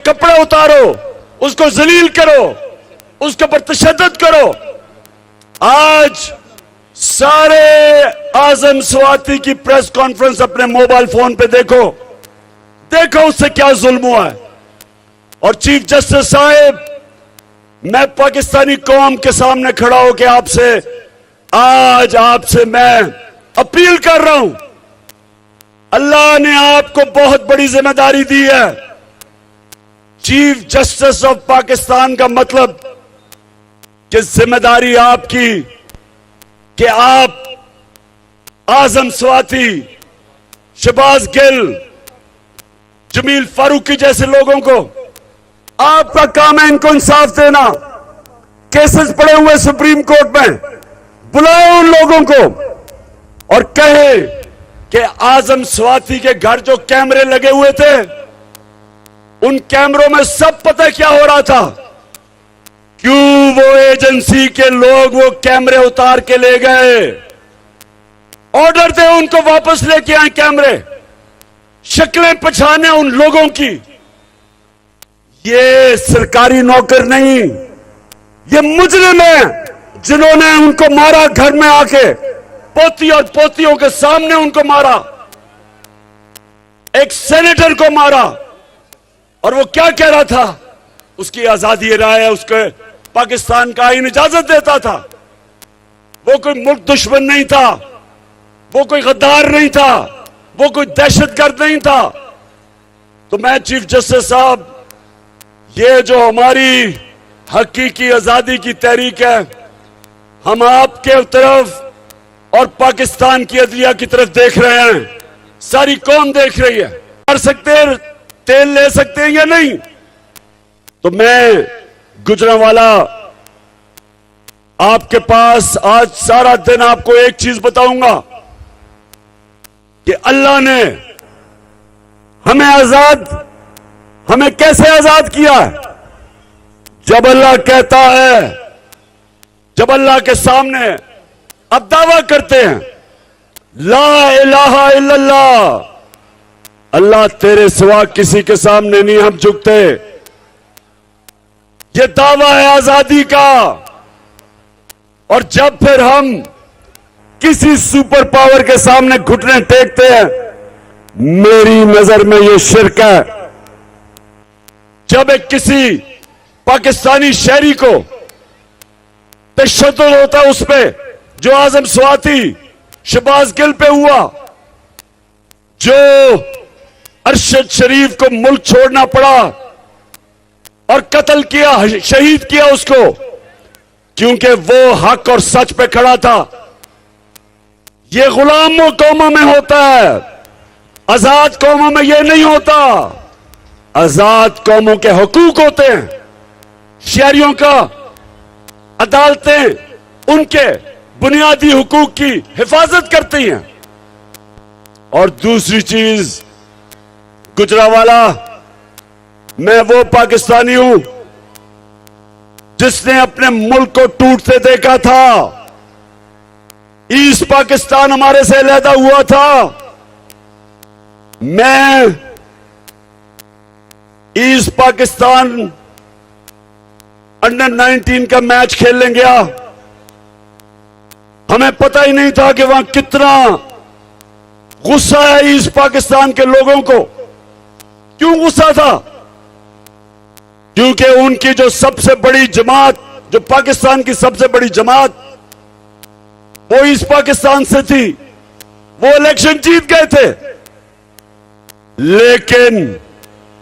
कपड़े उतारो, उसको जलील करो, उसके ऊपर तशद्दुद करो। आज सारे आजम स्वाति की प्रेस कॉन्फ्रेंस अपने मोबाइल फोन पे देखो, देखो उससे क्या जुल्म हुआ है। और चीफ जस्टिस साहब, मैं पाकिस्तानी कौम के सामने खड़ा होकर आज आपसे मैं अपील कर रहा हूं। अल्लाह ने आपको बहुत बड़ी जिम्मेदारी दी है। चीफ जस्टिस ऑफ पाकिस्तान का मतलब कि जिम्मेदारी आपकी कि आप आजम स्वाति, शहबाज गिल, जमील फारूकी जैसे लोगों को, आपका काम है इनको इंसाफ देना। केसेस पड़े हुए सुप्रीम कोर्ट में, बुलाओ उन लोगों को और कहे कि आजम स्वाति के घर जो कैमरे लगे हुए थे, उन कैमरों में सब पता क्या हो रहा था। क्यों वो एजेंसी के लोग वो कैमरे उतार के ले गए। ऑर्डर दे उनको वापस लेके आए कैमरे, शक्लें पहचाने उन लोगों की। ये सरकारी नौकर नहीं, ये मुजरिम है जिन्होंने उनको मारा, घर में आके पोती और पोतियों के सामने उनको मारा, एक सेनेटर को मारा। और वो क्या कह रहा था, उसकी आजादी राय है, उसके पाकिस्तान का आईन इजाजत देता था। वो कोई मुल्क दुश्मन नहीं था, वो कोई गद्दार नहीं था, वो कोई दहशतगर्द नहीं था। तो मैं चीफ जस्टिस साहब, ये जो हमारी हकीकी आजादी की तहरीक है, हम आपके तरफ और पाकिस्तान की अदलिया की तरफ देख रहे हैं, सारी कौम देख रही है। कर सकते हैं, तेल ले सकते हैं या नहीं। तो मैं गुजरांवाला आपके पास आज सारा दिन आपको एक चीज बताऊंगा कि अल्लाह ने हमें कैसे आजाद किया है। जब अल्लाह कहता है, जब अल्लाह के सामने अब दावा करते हैं ला इलाहा इल्लल्लाह, अल्लाह तेरे सिवा किसी के सामने नहीं हम झुकते, ये दावा है आजादी का। और जब फिर हम किसी सुपर पावर के सामने घुटने टेकते हैं, मेरी नजर में ये शिर्क है। जब एक किसी पाकिस्तानी शहरी को तशद्दुद होता है उस पे, जो आजम स्वाति, शहबाज गिल पे हुआ, जो अरशद शरीफ को मुल्क छोड़ना पड़ा और कत्ल किया, शहीद किया उसको, क्योंकि वो हक और सच पे खड़ा था। ये गुलामों कौमों में होता है, आजाद कौमों में ये नहीं होता। आजाद कौमों के हुकूक होते हैं, शहरियों का अदालतें उनके बुनियादी हुकूक की हिफाजत करती हैं। और दूसरी चीज, गुजरांवाला, मैं वो पाकिस्तानी हूं जिसने अपने मुल्क को टूटते देखा था। ईस्ट पाकिस्तान हमारे से अलहदा हुआ था। मैं ईस्ट पाकिस्तान अंडर 19 का मैच खेलने गया, हमें पता ही नहीं था कि वहां कितना गुस्सा है ईस्ट पाकिस्तान के लोगों को। क्यों गुस्सा था? क्योंकि उनकी जो सबसे बड़ी जमात, जो पाकिस्तान की सबसे बड़ी जमात, वो ईस्ट पाकिस्तान से थी, वो इलेक्शन जीत गए थे। लेकिन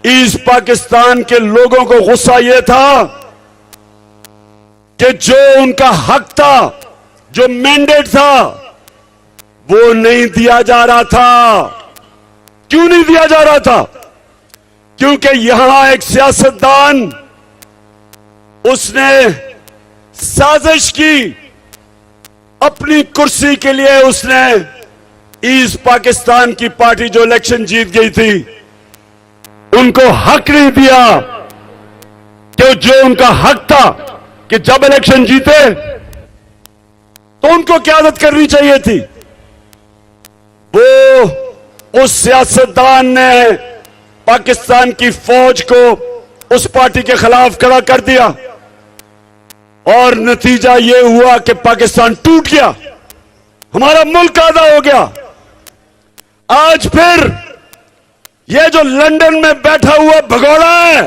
ईस्ट पाकिस्तान के लोगों को गुस्सा यह था कि जो उनका हक था, जो मैंडेट था, वो नहीं दिया जा रहा था। क्यों नहीं दिया जा रहा था? क्योंकि यहां एक सियासतदान, उसने साजिश की अपनी कुर्सी के लिए। उसने ईस्ट पाकिस्तान की पार्टी जो इलेक्शन जीत गई थी, उनको हक नहीं दिया कि जो उनका हक था कि जब इलेक्शन जीते तो उनको क़यादत करनी चाहिए थी। वो उस सियासतदान ने पाकिस्तान की फौज को उस पार्टी के खिलाफ खड़ा कर दिया और नतीजा यह हुआ कि पाकिस्तान टूट गया, हमारा मुल्क आधा हो गया। आज फिर यह जो लंदन में बैठा हुआ भगोड़ा है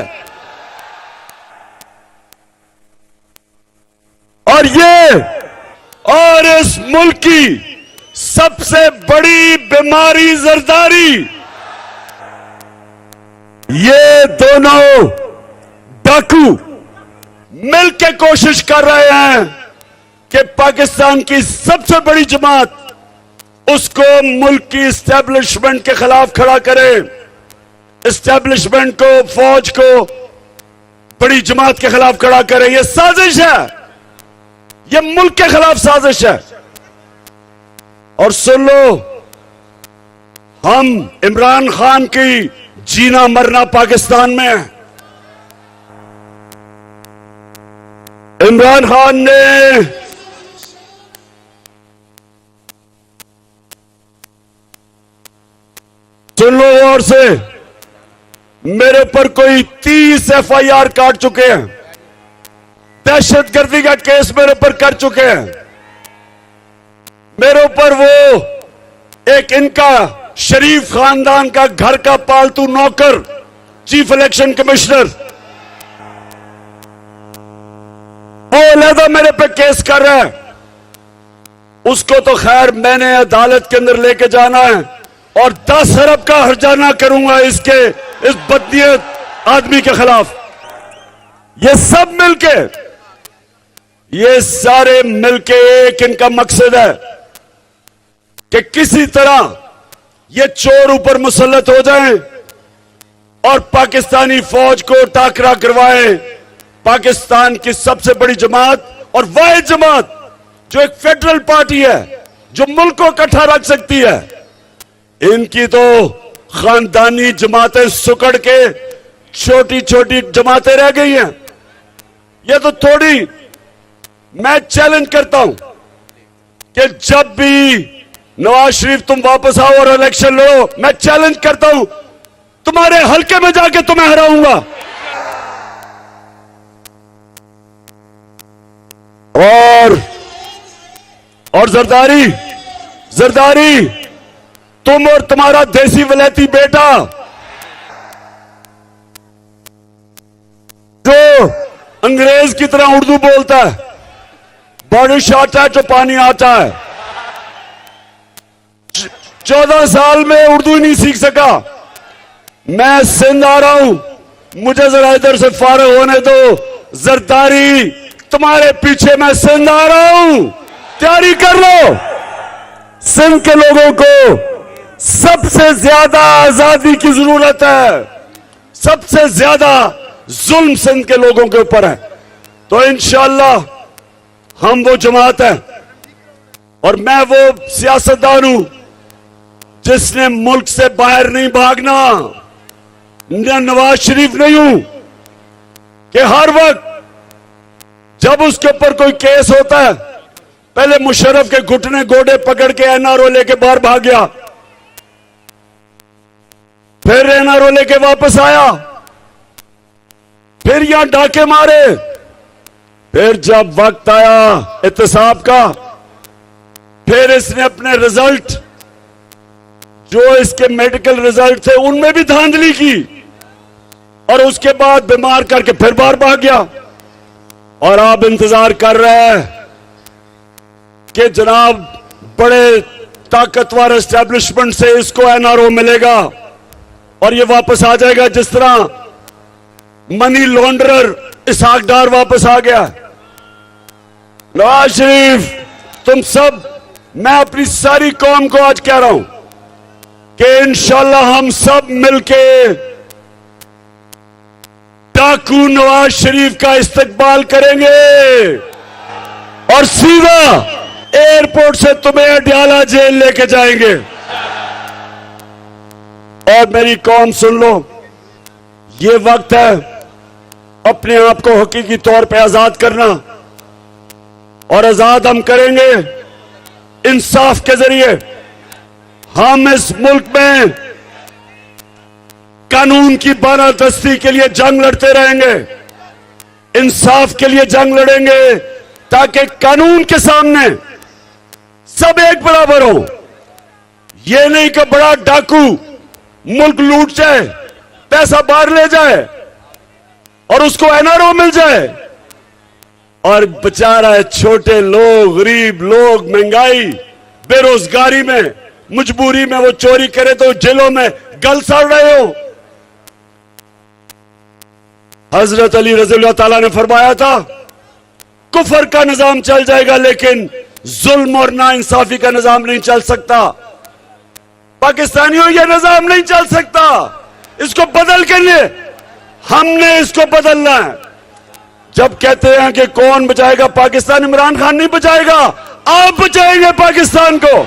और इस मुल्क की सबसे बड़ी बीमारी जरदारी, ये दोनों डाकू मिलकर कोशिश कर रहे हैं कि पाकिस्तान की सबसे बड़ी जमात उसको मुल्क की इस्टेब्लिशमेंट के खिलाफ खड़ा करे, इस्टेब्लिशमेंट को, फौज को बड़ी जमात के खिलाफ खड़ा करे। यह साजिश है, यह मुल्क के खिलाफ साजिश है। और सुन लो, हम इमरान खान की जीना मरना पाकिस्तान में है। इमरान खान ने सुन लो और से, मेरे ऊपर कोई 30 FIR काट चुके हैं, दहशतगर्दी का केस मेरे ऊपर कर चुके हैं। मेरे ऊपर वो एक इनका शरीफ खानदान का घर का पालतू नौकर, चीफ इलेक्शन कमिश्नर, वो अलहदा मेरे पे केस कर रहा है। उसको तो खैर मैंने अदालत के अंदर लेके जाना है और 10 अरब का हर्जाना करूंगा इस बदनीयत आदमी के खिलाफ। ये सब मिलके, ये सारे मिलके एक इनका मकसद है कि किसी तरह ये चोर ऊपर मुसल्लत हो जाएं और पाकिस्तानी फौज को टाकरा करवाएं। पाकिस्तान की सबसे बड़ी जमात और वाहिद जमात जो एक फेडरल पार्टी है, जो मुल्क को इकट्ठा रख सकती है, इनकी तो खानदानी जमातें सुकड़ के छोटी छोटी जमातें रह गई हैं। यह तो थोड़ी, मैं चैलेंज करता हूं कि जब भी नवाज शरीफ तुम वापस आओ और इलेक्शन लड़ो, मैं चैलेंज करता हूं तुम्हारे हलके में जाके तुम्हें हराऊंगा। और जरदारी तुम और तुम्हारा देसी वलैती बेटा जो अंग्रेज की तरह उर्दू बोलता है, बारिश आता है तो पानी आता है, 14 साल में उर्दू ही नहीं सीख सका। मैं सिंध आ रहा हूं, मुझे जरा इधर से फारिग होने दो। जरदारी तुम्हारे पीछे मैं सिंध आ रहा हूं, तैयारी कर लो। सिंध के लोगों को सबसे ज्यादा आजादी की जरूरत है, सबसे ज्यादा जुल्म सिंध के लोगों के ऊपर है। तो इंशाअल्लाह हम वो जमात है और मैं वो सियासतदान हूं जिसने मुल्क से बाहर नहीं भागना। मैं नवाज शरीफ नहीं हूं कि हर वक्त जब उसके ऊपर कोई केस होता है पहले मुशर्रफ के घुटने गोडे पकड़ के NRO लेके बाहर भाग गया, फिर NRO लेके वापस आया, फिर यहां डाके मारे, फिर जब वक्त आया एहतसाब का, फिर इसने अपने रिजल्ट जो इसके मेडिकल रिजल्ट थे उनमें भी धांधली की और उसके बाद बीमार करके फिर बाहर भाग गया। और आप इंतजार कर रहे हैं कि जनाब बड़े ताकतवर एस्टेब्लिशमेंट से इसको NRO मिलेगा और ये वापस आ जाएगा, जिस तरह मनी लॉन्ड्रर इसहाक डार वापस आ गया। नवाज शरीफ, तुम सब, मैं अपनी सारी कौम को आज कह रहा हूं कि इंशाअल्लाह हम सब मिलके डाकू नवाज शरीफ का इस्तकबाल करेंगे और सीधा एयरपोर्ट से तुम्हें अडयाला जेल लेके जाएंगे। और मेरी कौम सुन लो, ये वक्त है अपने आप को हकीकी तौर पे आजाद करना और आजाद हम करेंगे इंसाफ के जरिए। हम इस मुल्क में कानून की बानादस्ती के लिए जंग लड़ते रहेंगे, इंसाफ के लिए जंग लड़ेंगे, ताकि कानून के सामने सब एक बराबर हो। ये नहीं कि बड़ा डाकू मुल्क लूट जाए, पैसा बाहर ले जाए और उसको एनआरओ मिल जाए, और बेचारा छोटे लोग, गरीब लोग, महंगाई, बेरोजगारी में, मजबूरी में वो चोरी करे तो जेलों में गल सड़ रहे हो। हजरत अली रज़ियल्लाहु ताला ने फरमाया था, कुफर का निजाम चल जाएगा लेकिन जुल्म और नाइंसाफी का निजाम नहीं चल सकता। पाकिस्तानियों, यह निजाम नहीं चल सकता। इसको बदल के लिए हमने इसको बदलना है। जब कहते हैं कि कौन बचाएगा पाकिस्तान, इमरान खान नहीं बचाएगा, आप बचाएंगे पाकिस्तान को।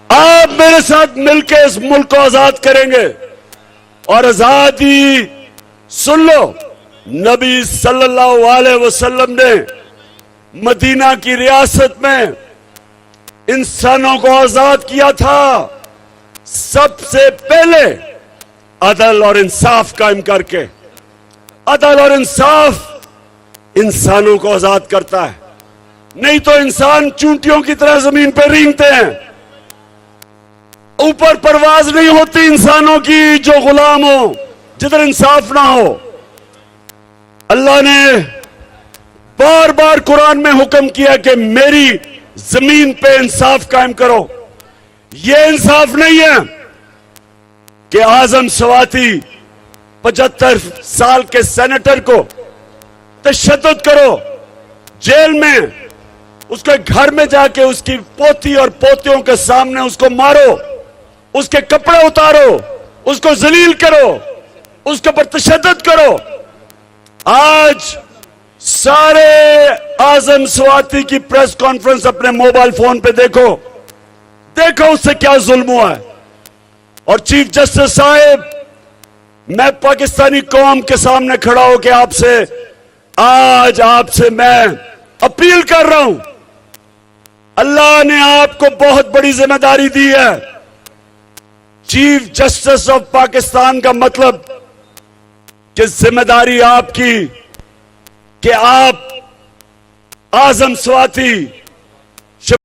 आप मेरे साथ मिलकर इस मुल्क को आजाद करेंगे। और आजादी, सुन लो, नबी सल्लल्लाहु अलैहि वसल्लम ने मदीना की रियासत में इंसानों को आजाद किया था। सबसे पहले अदल और इंसाफ कायम करके। अदल और इंसाफ इंसानों को आजाद करता है, नहीं तो इंसान चूंटियों की तरह जमीन पर रेंगते हैं। ऊपर परवाज नहीं होती इंसानों की जो गुलाम हो, जिधर इंसाफ ना हो। अल्लाह ने बार बार कुरान में हुक्म किया कि मेरी जमीन पे इंसाफ कायम करो। यह इंसाफ नहीं है कि आजम स्वाति 75 साल के सेनेटर को तशद्दुद करो, जेल में, उसके घर में जाके उसकी पोती और पोतियों के सामने उसको मारो, उसके कपड़े उतारो, उसको जलील करो, उसके ऊपर तशद्दुद करो। आज सारे आजम स्वाति की प्रेस कॉन्फ्रेंस अपने मोबाइल फोन पे देखो, देखो उससे क्या जुल्म हुआ है। और चीफ जस्टिस साहब, मैं पाकिस्तानी कौम के सामने खड़ा होकर आपसे मैं अपील कर रहा हूं, अल्लाह ने आपको बहुत बड़ी जिम्मेदारी दी है। चीफ जस्टिस ऑफ पाकिस्तान का मतलब कि जिम्मेदारी आपकी कि आप आजम स्वाति